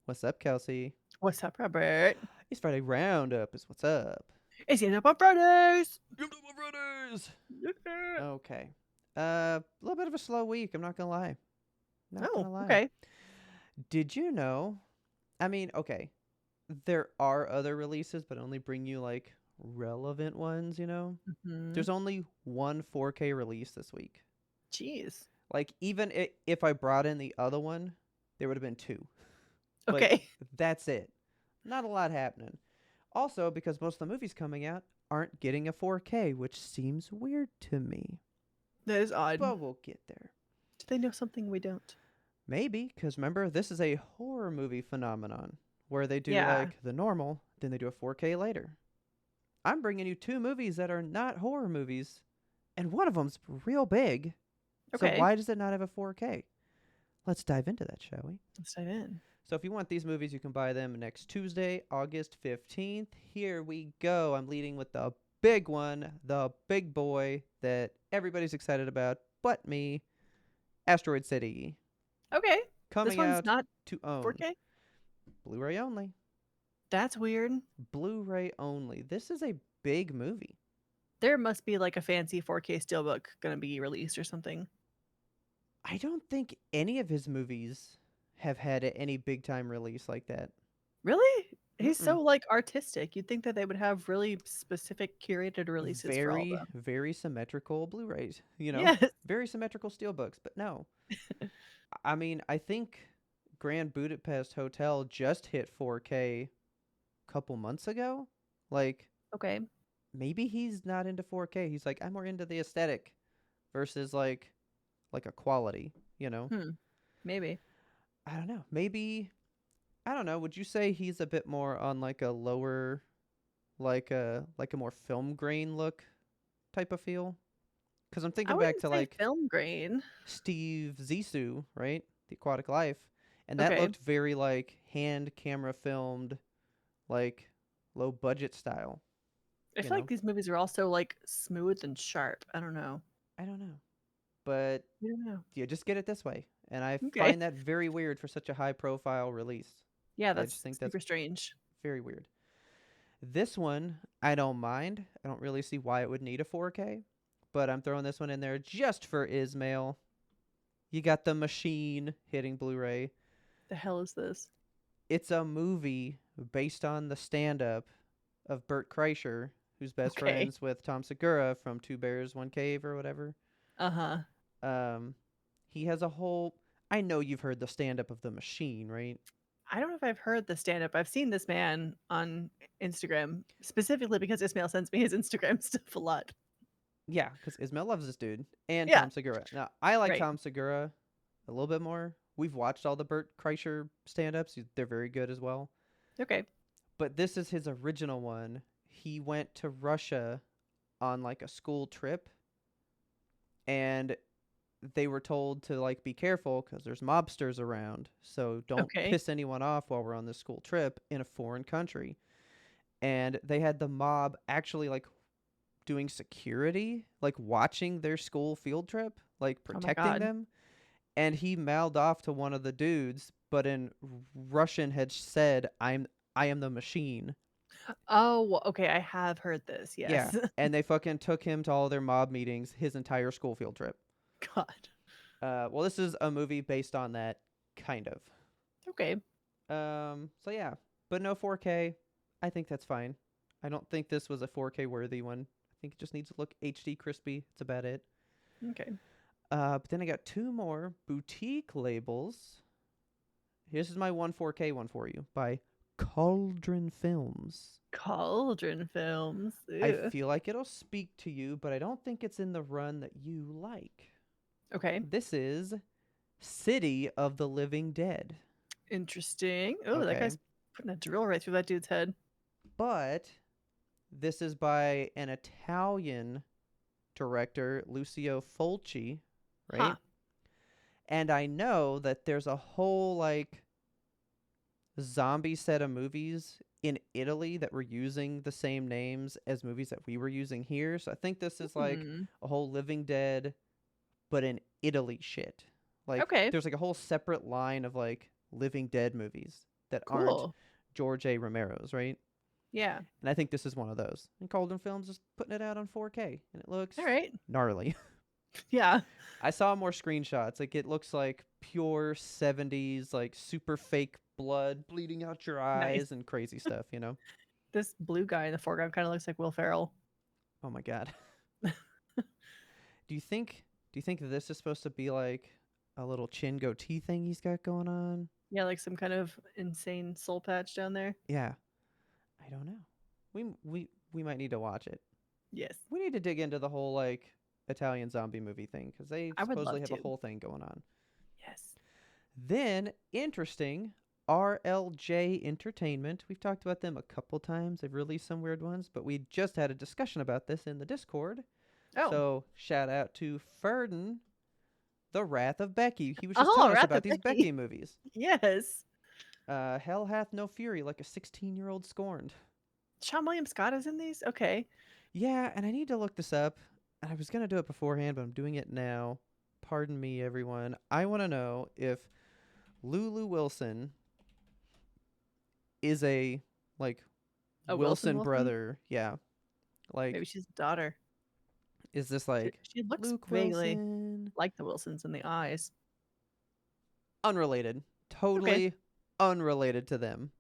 What's up, Kelsey? What's up, Robert? It's Friday Roundup. Is what's up? It's the end up on Fridays. Give them my brothers. Yeah. Okay. A little bit of a slow week. I'm not gonna lie. Not Oh, gonna lie. okay. Did you know? I mean, okay. There are other releases, but only bring you like relevant ones. Hmm. There's only one 4K release this week. Jeez. Like even if I brought in the other one, there would have been two. But Okay. that's it. Not a lot happening. Also, because most of the movies coming out aren't getting a 4K, which seems weird to me. That is odd. But we'll get there. Do they know something we don't? Maybe, because remember, this is a horror movie phenomenon where they do Yeah. like the normal, then they do a 4K later. I'm bringing you two movies that are not horror movies, and one of them's real big. So Okay. why does it not have a 4K? Let's dive into that, shall we? Let's dive in. So if you want these movies, you can buy them next Tuesday, August 15th. Here we go. I'm leading with the big one, the big boy that everybody's excited about, but me, Asteroid City. Okay. This Coming one's out not to own. 4K. Blu-ray only. That's weird. Blu-ray only. This is a big movie. There must be like a fancy 4K steelbook gonna be released or something. I don't think any of his movies have had any big time release like that. Really? He's Mm-mm. so like artistic. You'd think that they would have really specific curated releases for all of Very, them. very symmetrical Blu-rays, Yes. Very symmetrical steelbooks, but no. I mean, I think Grand Budapest Hotel just hit 4K a couple months ago. Like, Okay. maybe he's not into 4K. He's like, I'm more into the aesthetic versus like a quality, you know? Hmm. Maybe. I don't know. Maybe I don't know. Would you say he's a bit more on like a lower like a more film grain look type of feel? Cuz I'm I thinking back wouldn't to say like film grain. Steve Zissou, right? The Aquatic Life. And that Okay. looked very like hand camera filmed, like low budget style, I you feel like know? these movies are also like smooth and sharp. I don't know. I don't know. But I don't know. you just get it this way. And I Okay. find that very weird for such a high profile release. Yeah, I just that's think that's super strange. very weird. This one, I don't mind. I don't really see why it would need a 4K, but I'm throwing this one in there just for Ismail. You got the machine hitting Blu-ray. The hell is this? It's a movie based on the stand-up of Bert Kreischer, who's best Okay. friends with Tom Segura from Two Bears, One Cave or whatever. Uh-huh. Um, he has a whole. I know you've heard the stand-up of the machine, right? I don't know if I've heard the stand up. I've seen this man on Instagram specifically because Ismail sends me his Instagram stuff a lot. Yeah, because Ismail loves this dude and Yeah, Tom Segura. Now I like right. Tom Segura a little bit more. We've watched all the Bert Kreischer stand-ups. They're very good as well. Okay. But this is his original one. He went to Russia on like a school trip, and they were told to like be careful because there's mobsters around. So don't Okay. piss anyone off while we're on this school trip in a foreign country. And they had the mob actually like doing security, like watching their school field trip, like Oh my protecting god. them. And he mouthed off to one of the dudes, but in Russian had said, I am the machine." Oh, okay. I have heard this. Yeah. Yes. And they fucking took him to all their mob meetings his entire school field trip. God. Well, this is a movie based on that, kind of. Okay. So yeah, but no 4K. I think that's fine. I don't think this was a 4K worthy one. I think it just needs to look HD crispy. That's about it. Okay. But then I got two more boutique labels. Here's my one 4K one for you by Cauldron Films. Cauldron films. I Ew. feel like it'll speak to you, but I don't think it's in the run that you like. Okay. This is City of the Living Dead. Interesting. Oh, that Okay. guy's putting a drill right through that dude's head. But this is by an Italian director, Lucio Fulci, Huh. right? And I know that there's a whole like zombie set of movies in Italy that were using the same names as movies that we were using here. So I think this is like Hmm. a whole Living Dead, but in Italy shit. Like Okay. there's like a whole separate line of like Living Dead movies that aren't Cool. George A. Romero's, right? Yeah. And I think this is one of those. And Colden Films is putting it out on 4K, and it looks All right. gnarly. Yeah. I saw more screenshots. Like it looks like pure 70s, like super fake blood bleeding out your Nice. eyes and crazy stuff, you know? This blue guy in the foreground kind of looks like Will Ferrell. Oh my god. Do you think this is supposed to be like a little chin goatee thing he's got going on? Yeah, like some kind of insane soul patch down there. Yeah. I don't know. We might need to watch it. Yes. We need to dig into the whole like Italian zombie movie thing cuz they I would supposedly love have a to. whole thing going on. Yes. Then, interesting, RLJ Entertainment. We've talked about them a couple times. They've released some weird ones, but we just had a discussion about this in the Discord. Oh. So, shout out to Ferdin, The Wrath of Becky. He was just Oh, telling us Wrath about of these Becky. Becky movies. Yes. Hell hath no fury like a 16-year-old scorned. Sean William Scott is in these? Okay. Yeah, and I need to look this up. I was going to do it beforehand, but I'm doing it now. Pardon me, everyone. I want to know if Lulu Wilson is a like A Wilson Wilson? brother. Yeah. Like Maybe she's a daughter. is this She, like she looks Luke vaguely Wilson? like the Wilsons in the eyes. Unrelated. Okay. Totally unrelated to them.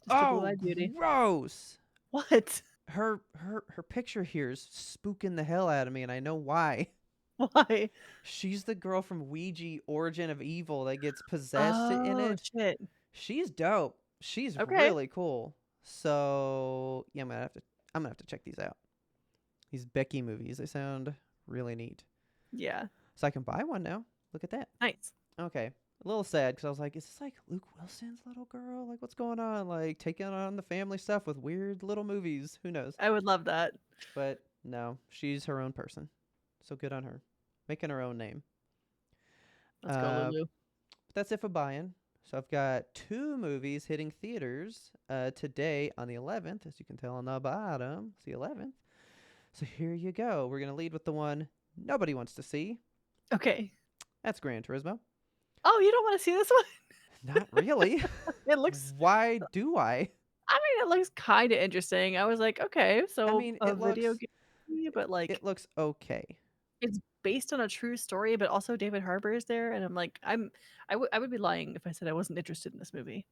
Just a Oh, blue-eyed beauty. gross. What? Her picture here is spooking the hell out of me and I know why. Why? She's the girl from Ouija Origin of Evil that gets possessed in Oh, it. shit. She's dope. She's Okay. really cool. So, yeah, I'm going to have to check these out. These Becky movies, they sound really neat. Yeah. So I can buy one now. Look at that. Nice. Okay. A little sad because I was like, is this like Luke Wilson's little girl? Like, what's going on? Like, taking on the family stuff with weird little movies. Who knows? I would love that. But no, she's her own person. So good on her. Making her own name. Let's go, Lulu. But that's it for buying. So I've got 2 movies hitting theaters today on the 11th. As you can tell on the bottom, it's the 11th. So here you go. We're going to lead with the one nobody wants to see. Okay. That's Gran Turismo. Oh, you don't want to see this one? Not really. It looks. Why do I? I mean, it looks kind of interesting. I was like, okay, so mean, a video game, but like it looks okay. it's based on a true story, but also David Harbour is there, and I'm like, I would be lying if I said I wasn't interested in this movie.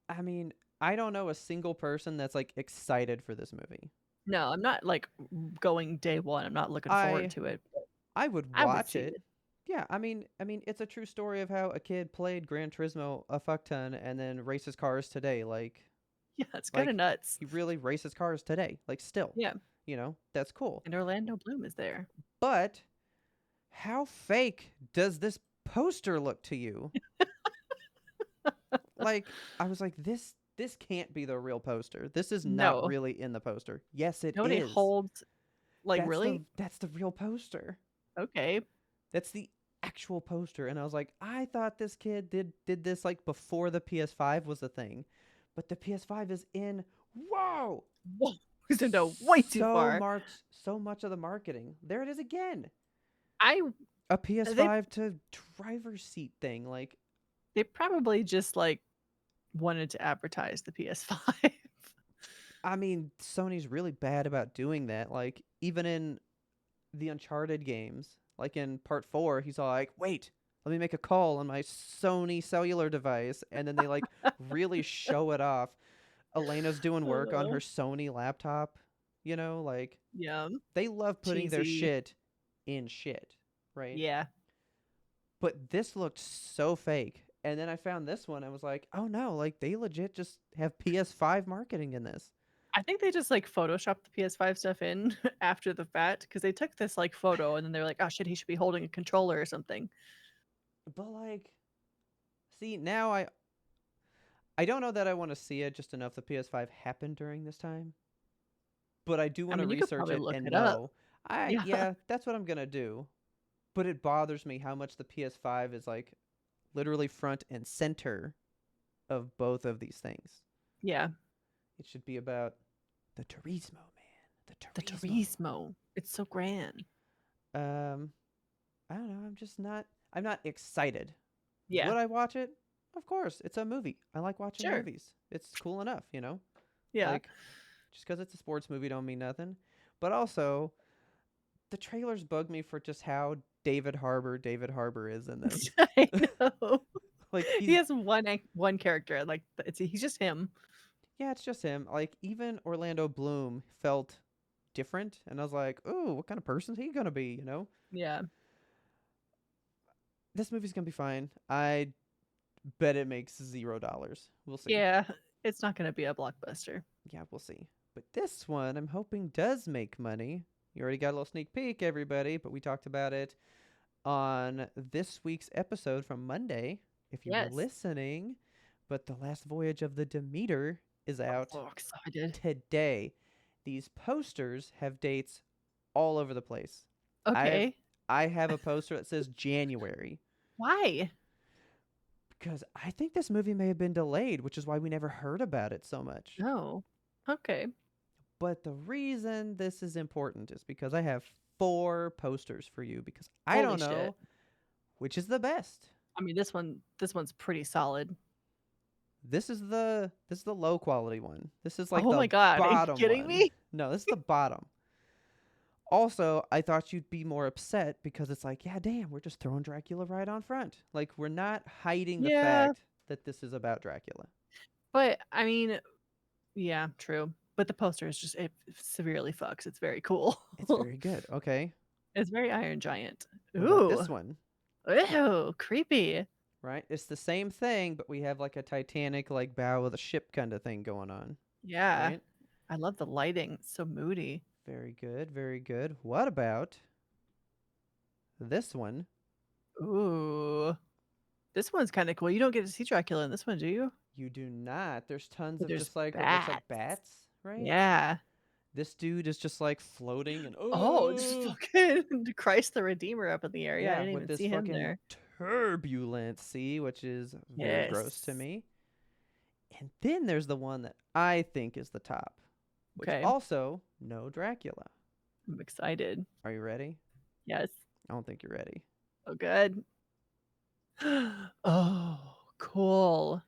I mean, I don't know a single person that's like excited for this movie. No, I'm not like going day one. I'm not looking forward to it. I would I would watch see it. it. Yeah, I mean, it's a true story of how a kid played Gran Turismo a fuck ton and then races cars today. Like, Yeah, it's kind of nuts. he really races cars today. Like, still, Yeah, that's cool. and Orlando Bloom is there. But how fake does this poster look to you? Like, I was like, this can't be the real poster. This is not No, really in the poster. Yes, it nobody is. holds. Like really? That's the real poster. Okay. That's the actual poster. And I was like, I thought this kid did this like before the PS5 was a thing. But the PS5 is in. Whoa! Whoa, we zoomed out way too far. So much of the marketing. There it is again. I A PS5 to driver's seat thing. Like, they probably just like wanted to advertise the PS5. I mean, Sony's really bad about doing that. Like, even in the Uncharted games, like in part 4, he's all like, wait, let me make a call on my Sony cellular device. And then they like really show it off. Elena's doing work on her Sony laptop, like Yeah. they love putting their Cheesy. shit in shit, right? Yeah. But this looked so fake. And then I found this one. I was like, oh no, like they legit just have PS5 marketing in this. I think they just like photoshopped the PS5 stuff in after the fact because they took this like photo and then they're like, oh shit, he should be holding a controller or something. But like, see, now I don't know that I want to see it just enough the PS5 happened during this time. But I do I want to mean, you could research probably it look and it up. know. Yeah. Yeah, that's what I'm going to do. But it bothers me how much the PS5 is like literally front and center of both of these things. Yeah. It should be about the Turismo, man. The Turismo. It's so grand. I don't know. I'm not excited. Yeah. Would I watch it? Of course, it's a movie. I like watching Sure. movies. It's cool enough, you know? Yeah. Like, just because it's a sports movie don't mean nothing. But also, the trailers bug me for just how David Harbour is in this. I know. Like, He he's, has one character, like, he's just him. yeah, it's just him. Like, even Orlando Bloom felt different. And I was like, ooh, what kind of person's he going to be, you know? Yeah. This movie's going to be fine. I bet it makes $0. We'll see. Yeah, it's not gonna be a blockbuster. Yeah, we'll see. But this one, I'm hoping does make money. You already got a little sneak peek, everybody, but we talked about it on this week's episode from Monday, if you were Yes. listening. But The Last Voyage of the Demeter is out So excited. today. These posters have dates all over the place. I've Okay. I have a poster that says January Why? because I think this movie may have been delayed, which is why we never heard about it so much. No. Okay. But the reason this is important is because I have 4 posters for you because I Holy don't shit. know which is the best. I mean, this one's pretty solid. This is the low quality one. This is like Oh the my god, are you bottom kidding one. me? No, this is the bottom. Also, I thought you'd be more upset because it's like, yeah, damn, we're just throwing Dracula right on front. Like we're not hiding the Yeah, fact that this is about Dracula. but I mean, yeah, true. But the poster is just it severely fucks. It's very cool. It's very good. Okay. It's very Iron Giant. What about Ooh. this one? Ew, creepy. Right? It's the same thing, but we have like a Titanic like bow of the ship kind of thing going on. Yeah. Right? I love the lighting. It's so moody. Very good, very good. What about this one? Ooh. This one's kind of cool. You don't get to see Dracula in this one, do you? You do not. There's tons But of there's just like what looks like bats. bats, right? Yeah. This dude is just like floating and Oh, just oh fucking Christ the Redeemer up in the air. Yeah, I yeah, didn't with even this see him fucking there. turbulent sea, which is very gross to Yes. me. And then there's the one that I think is the top, which Okay. also no Dracula. I'm excited. Are you ready? Yes. I don't think you're ready. Oh, good. Oh, cool.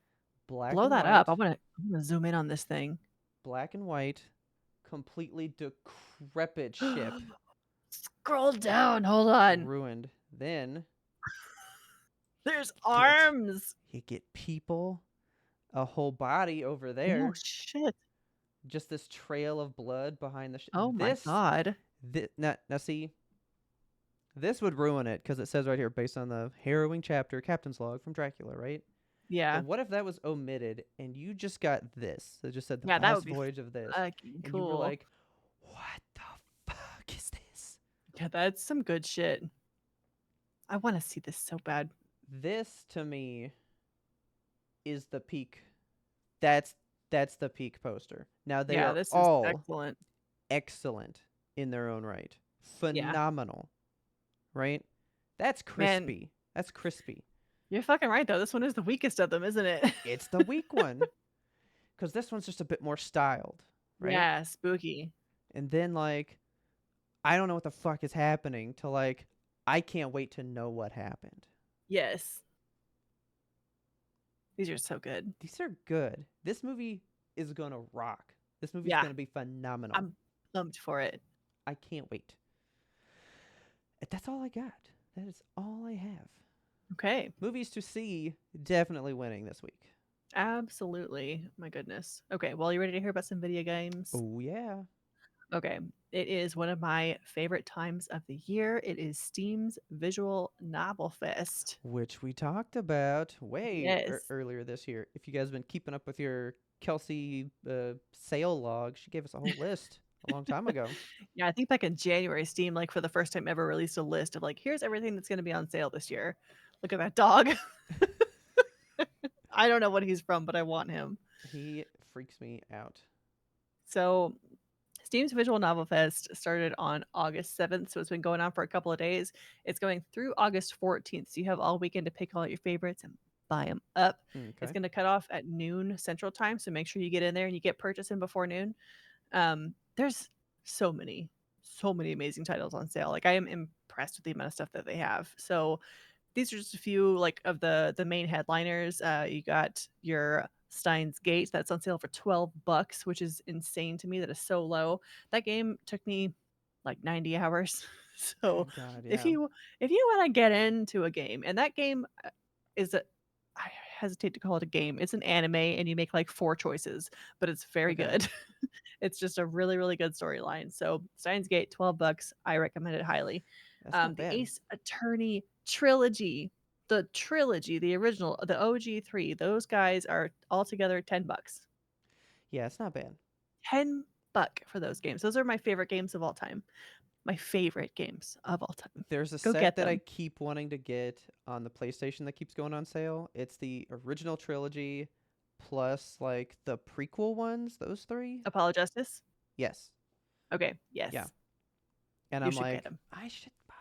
Black Blow and that up. white, I wanna zoom in on this thing. black and white, completely decrepit ship, Scroll down. Hold on. ruined. Then There's get arms. you get people, a whole body over Oh there, shit. just this trail of blood behind the Oh my this god. now see this would ruin it because it says right here based on the harrowing chapter captain's log from Dracula, right? But Yeah. what if that was omitted and you just got this? It just said the Yeah, that would last be voyage of this, fucking and you were cool. like, "What the fuck is this?" Yeah, that's some good shit. I want to see this so bad. This to me is the peak. That's the peak poster. Now they Yeah, are this is all excellent. excellent in their own right. Yeah. Phenomenal, right? That's Man, crispy. That's crispy. you're fucking right though. This one is the weakest of them, isn't it? It's the weak one because this one's just a bit more styled, right? Yeah, spooky. And then like I don't know what the fuck is happening to like I can't wait to know what happened. Yes. These are so good. These are good. This movie is gonna rock. This movie's Yeah, gonna be phenomenal. I'm pumped for it. I can't wait. That's all I got. That is all I have. Okay. Movies to see definitely winning this week. Absolutely. My goodness. Okay, well, you ready to hear about some video games? Oh yeah. Okay. It is one of my favorite times of the year. It is Steam's Visual Novel Fest. Which we talked about way Yes. earlier this year. If you guys have been keeping up with your Kelsey sale log, she gave us a whole list a long time ago. Yeah, I think back in January, Steam, like for the first time ever, released a list of like, here's everything that's going to be on sale this year. Look at that dog. I don't know what he's from, but I want him. He freaks me out. So, Steam's Visual Novel Fest started on August 7th, so it's been going on for a couple of days. It's going through August 14th, so you have all weekend to pick all your favorites and buy them up. It's Okay. going to cut off at noon Central Time, so make sure you get in there and you get purchasing before noon. There's so many amazing titles on sale. Like I am impressed with the amount of stuff that they have. So these are just a few like of the main headliners. You got your Steins Gate that's on sale for $12, which is insane to me. That is so low. That game took me like 90 hours. So Good God, if yeah. you want to get into a game, and that game is a I hesitate to call it a game. It's an anime, and you make like four choices, but it's very Okay, good. It's just a really, really good storyline. So Steins Gate, $12. I recommend it highly. that's not The bad. Ace Attorney trilogy, the original, the OG3, those guys are altogether $10. Yeah, it's not bad. $10 for those games. Those are my favorite games of all time. My favorite games of all time. There's a Go set get that I them. keep wanting to get on the PlayStation that keeps going on sale. It's the original trilogy plus like the prequel ones, those three. Apollo Justice. Yes. Okay, Yeah. yes. And You I'm should get like, them. I should buy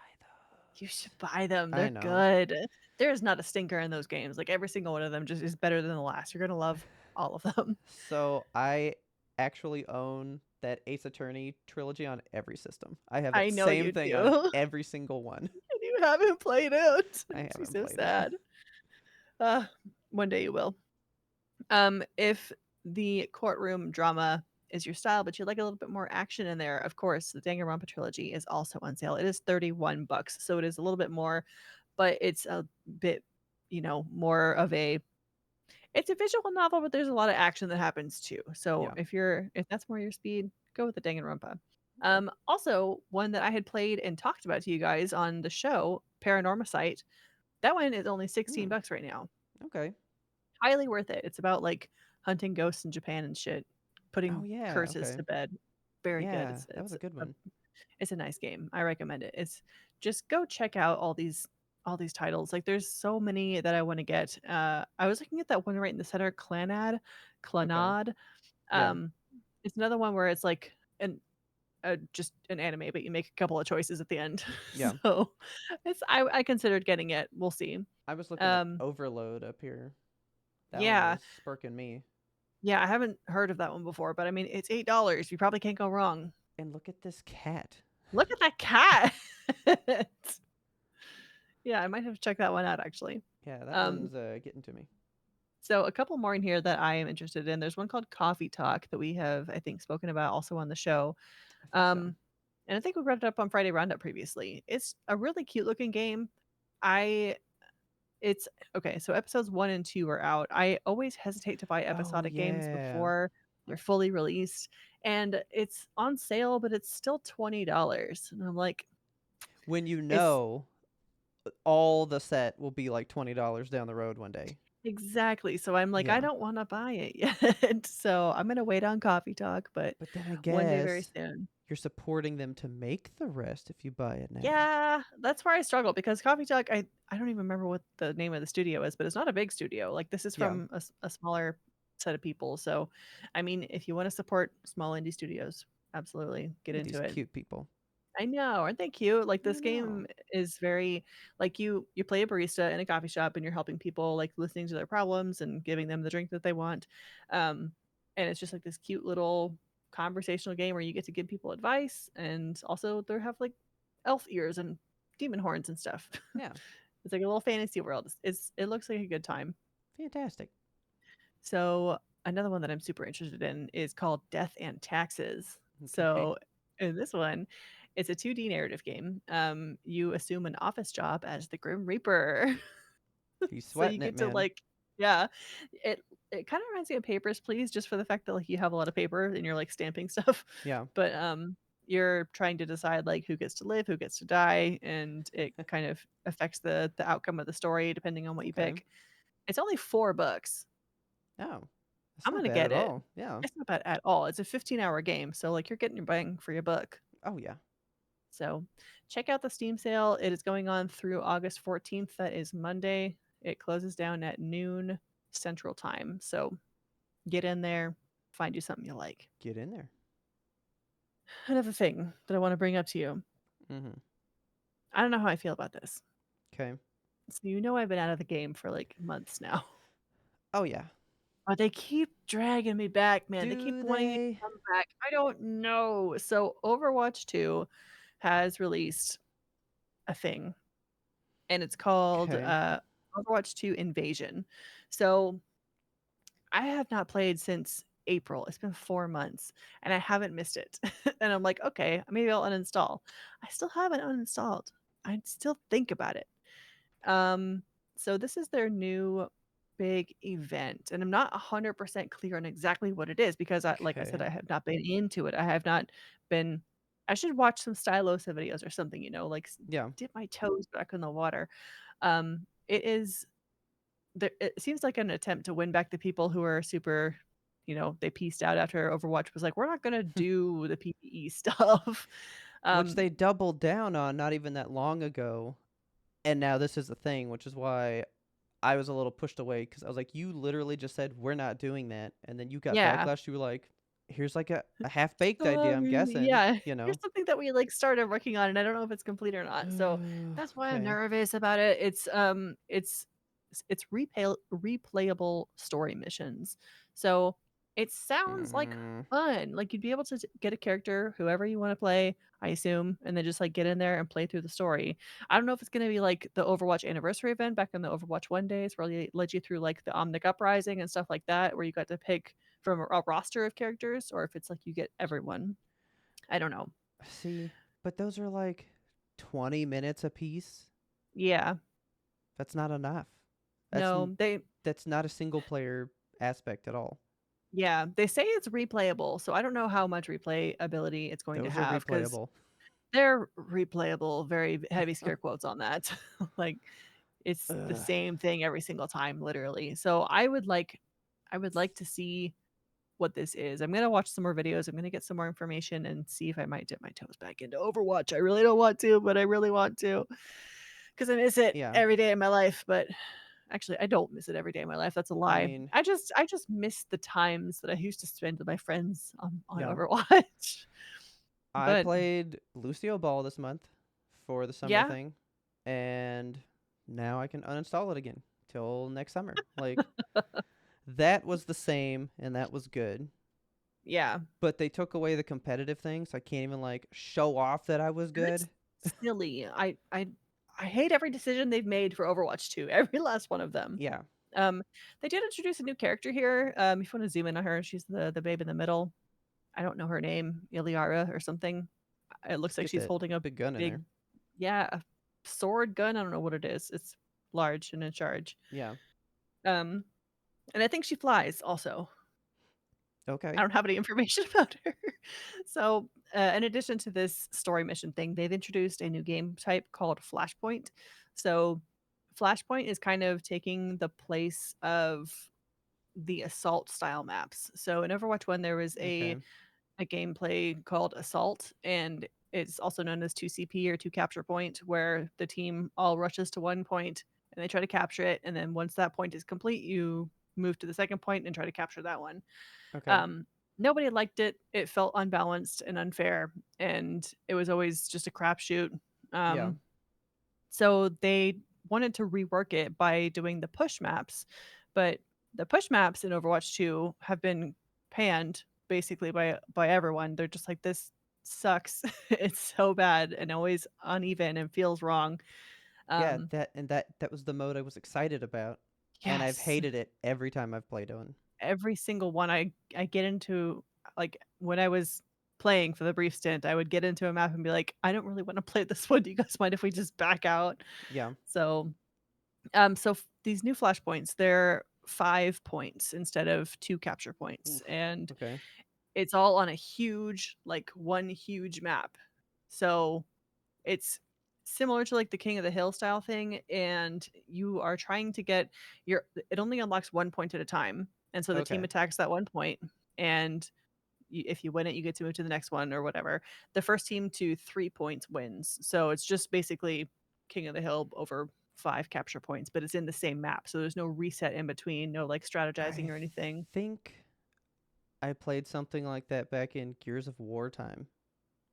You those. should buy them. I They're know. good. There is not a stinker in those games. Like every single one of them just is better than the last. You're gonna love all of them. So I actually own that Ace Attorney trilogy on every system. I have that I know same you thing on do. every single one. And you haven't played it. It I makes me haven't so played it. sad. Uh, one day you will. If the courtroom drama is your style, but you like a little bit more action in there, of course, the Danganronpa trilogy is also on sale. It is $31, so it is a little bit more, but it's a bit, more of a it's a visual novel, but there's a lot of action that happens too. So Yeah. if that's more your speed, go with the Danganronpa. Okay. Also, one that I had played and talked about to you guys on the show, Paranormasight, that one is only 16 Hmm. bucks right now. Okay. Highly worth it. It's about like hunting ghosts in Japan and shit, Oh putting yeah. curses Okay. to bed. Very good. Yeah, that was a good one. It's a nice game. I recommend it. It's just go check out all these titles. Like there's so many that I want to get. I was looking at that one right in the center, Okay. Clanad. Yeah. Um, it's another one where it's like just an anime, but you make a couple of choices at the end. Yeah. So I considered getting it. We'll see. I was looking at Um, Overload up here. That one yeah, was sparking me. yeah. I haven't heard of that one before, but I mean, it's $8. You probably can't go wrong. And look at this cat. Look at that cat. Yeah, I might have to check that one out actually. Yeah, that Um, one's getting to me. so a couple more in here that I am interested in. There's one called Coffee Talk that we have, I think, spoken about also on the show. I think so. Um, and I think we brought it up on Friday Roundup previously. It's a really cute looking game. I it's okay, so episodes 1 and 2 are out. I always hesitate to buy Oh episodic games yeah. before they're fully released, and it's on sale, but it's still $20. And I'm like, When you it's know all the set will be like $20 down the road one day. exactly. So I'm like, I Yeah. don't want to buy it yet. So I'm gonna wait on Coffee Talk, but But then I one day very guess soon. you're supporting them to make the rest if you buy it now. Yeah, that's where I struggle because Coffee Talk, I don't even remember what the name of the studio is, but it's not a big studio. Like this is Yeah. from a smaller set of people. So, I mean, if you want to support small indie studios, absolutely get Look at into these it. cute people. I know, aren't they cute? Like I this know. game is very like you play a barista in a coffee shop and you're helping people like listening to their problems and giving them the drink that they want. Um and it's just like this cute little conversational game where you get to give people advice and also they have like elf ears and demon horns and stuff. Yeah. It's like a little fantasy world. It looks like a good time. Fantastic. So another one that I'm super interested in is called Death and Taxes. Okay. So in this one, it's a 2D narrative game. You assume an office job as the Grim Reaper. He's So you sweating it, get to man. like, yeah, it kind of reminds me of Papers, Please, just for the fact that like you have a lot of paper and you're like stamping stuff. Yeah. But you're trying to decide like who gets to live, who gets to die, and it kind of affects the outcome of the story depending on what you Okay. pick. It's only $4. Oh. That's I'm not gonna bad get at it. all. Yeah. It's not bad at all. It's a 15-hour game, so like you're getting your bang for your buck. Oh yeah. So check out the Steam sale. It is going on through August 14th. That is Monday. It closes down at noon Central Time. So get in there, find you something you like. Get in there. Another thing that I want to bring up to you. Mm-hmm. I don't know how I feel about this. Okay. So you know I've been out of the game for like months now. Oh yeah. But they keep dragging me back, man. They keep Do wanting me to they? come back. I don't know. So Overwatch 2 has released a thing. and it's called Okay. Overwatch 2 Invasion. So I have not played since April. It's been 4 months, and I haven't missed it. And I'm like, "Okay, maybe I'll uninstall." I still haven't uninstalled. I still think about it. Um, so this is their new big event, and I'm not 100% clear on exactly what it is because like I said, Okay. I have not been into it. I have not been I should watch some Stylosa videos or something, like Yeah. dip my toes back in the water. It is it seems like an attempt to win back the people who are super, they pieced out after Overwatch was like, "We're not gonna do the PvE stuff." Which Um, they doubled down on not even that long ago. And now this is the thing, which is why I was a little pushed away because I was like, you literally just said we're not doing that. And then you got yeah. backlash. You were like, here's like a half baked idea, I'm Sorry, guessing, yeah. you Here's know? something that we, like, started working on, and I don't know if it's complete or not, so that's why I'm Okay. nervous about it. It's replayable story missions. So, it sounds like Mm, fun, like, you'd be able to get a character, whoever you wanna play, I assume, and then just, like, get in there and play through the story. I don't know if it's gonna be like the Overwatch anniversary event back in the Overwatch 1 days where they led you through, like, the Omnic Uprising and stuff like that, where you got to pick from a roster of characters, or if it's like you get everyone. I don't know. see, but those are like 20 minutes a piece. Yeah. That's not enough. That's n- No, they that's not a single player aspect at all. yeah, they say it's replayable, so I don't know how much replayability it's going to Those are have because replayable. they're replayable, very heavy scare quotes on that. Like, it's the Ugh. same thing every single time, literally. So I would like to see what this is. I'm gonna watch some more videos. I'm gonna get some more information and see if I might dip my toes back into Overwatch. I really don't want to, but I really want to because I miss it Yeah. every day of my life. But actually, I don't miss it every day of my life. That's a I lie. mean, I just miss the times that I used to spend with my friends on yeah. Overwatch. I But played Lucio Ball this month for the summer yeah, thing, and now I can uninstall it again till next summer. Like, that was the same, and that was good. yeah. But they took away the competitive thing, so I can't even like show off that I was And it's good. silly. I hate every decision they've made for Overwatch 2, every last one of them. Yeah, Um, they did introduce a new character here. If you want to zoom in on her, she's the babe in the middle. I don't know her name, Iliara or something. It looks like get she's that holding a big gun in big, there. yeah, a sword gun. I don't know what it is. It's large and in charge. Yeah. Um, and I think she flies also. I Okay. don't have any information about her. So, in addition to this story mission thing, they've introduced a new game type called Flashpoint. So, Flashpoint is kind of taking the place of the assault style maps. So, in Overwatch 1, there was Okay. a gameplay called Assault, and it's also known as 2CP or 2 capture point, where the team all rushes to one point and they try to capture it. And then once that point is complete, you move to the second point and try to capture that one. Okay. Um, Nobody liked it. It felt unbalanced and unfair, and it was always just a crapshoot. Yeah. Um, so they wanted to rework it by doing the push maps, but the push maps in Overwatch 2 have been panned basically by everyone. They're just like this sucks. It's so bad and always uneven and feels wrong. Yeah, Um, that was the mode I was excited about, and I've yes, hated it every time I've played one. every single one I get into, like, when I was playing for the brief stint, I would get into a map and be like, "I don't really wanna play this one. Do you guys mind if we just back out?" Yeah. So, these new flashpoints, they're 5 points instead of 2 capture points, Oof. and Okay. it's all on a huge, like, one huge map. So it's similar to, like, the King of the Hill style thing, and you are trying to get your it only unlocks 1 point at a time, and so the team Okay. attacks that 1 point, and if you win it, you get to move to the next one or whatever. The first team to 3 points wins, so it's just basically King of the Hill over 5 capture points, but it's in the same map, so there's no reset in between, no, like, strategizing I or anything. think I played something like that back in Gears of War time.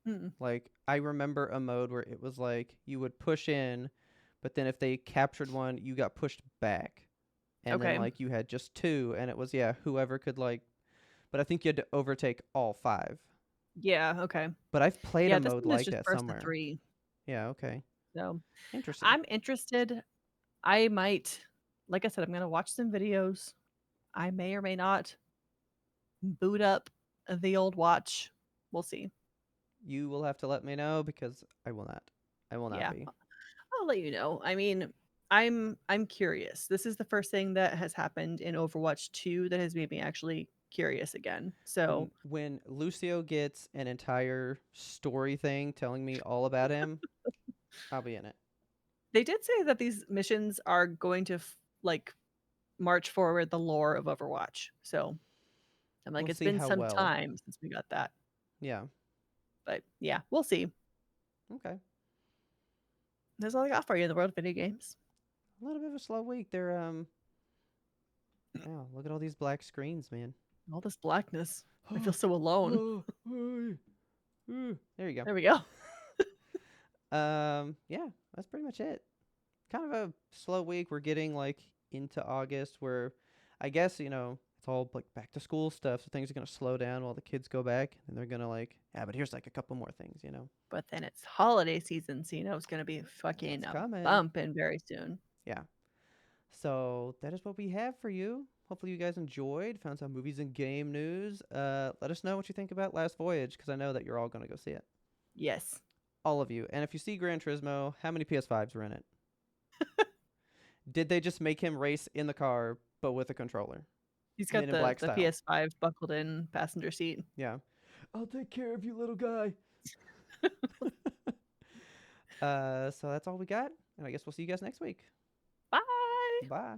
Mm, Like, I remember a mode where it was like you would push in, but then if they captured one, you got pushed back. And then okay. like you had just two, and it was, yeah, whoever could like, but I think you had to overtake all five. Yeah, okay. But I've played a Yeah, this mode one is like just that first to somewhere. 3. Yeah, okay. So Interesting. I'm interested. I might, like I said, I'm gonna watch some videos. I may or may not boot up the old watch. We'll see. You will have to let me know because I will not. I will not Yeah, be. I'll let you know. I mean, I'm curious. This is the first thing that has happened in Overwatch 2 that has made me actually curious again. So When Lucio gets an entire story thing telling me all about him, I'll be in it. they did say that these missions are going to like march forward the lore of Overwatch. So I'm like, We'll it's see been how some well. time since we got that. Yeah. But yeah, we'll see. Okay. That's all I got for you in the world of video games. A little bit of a slow week. They're wow, look at all these black screens, man. All this blackness. I feel so alone. There you go. There we go. Yeah, that's pretty much it. Kind of a slow week. We're getting like into August where I guess, it's all like back to school stuff, so things are gonna slow down while the kids go back and they're gonna like, yeah, but here's like a couple more things. But then it's holiday season, so you know it's gonna be fucking It's coming. bumping very soon. Yeah. So that is what we have for you. Hopefully you guys enjoyed, found some movies and game news. Let us know what you think about Last Voyage, because I know that you're all gonna go see it. Yes. All of you. And if you see Gran Turismo, how many PS5s were in it? Did they just make him race in the car, but with a controller? He's got Men in Black the style. PS5 buckled in passenger seat. Yeah. I'll take care of you, little guy. So that's all we got. And I guess we'll see you guys next week. Bye. Bye.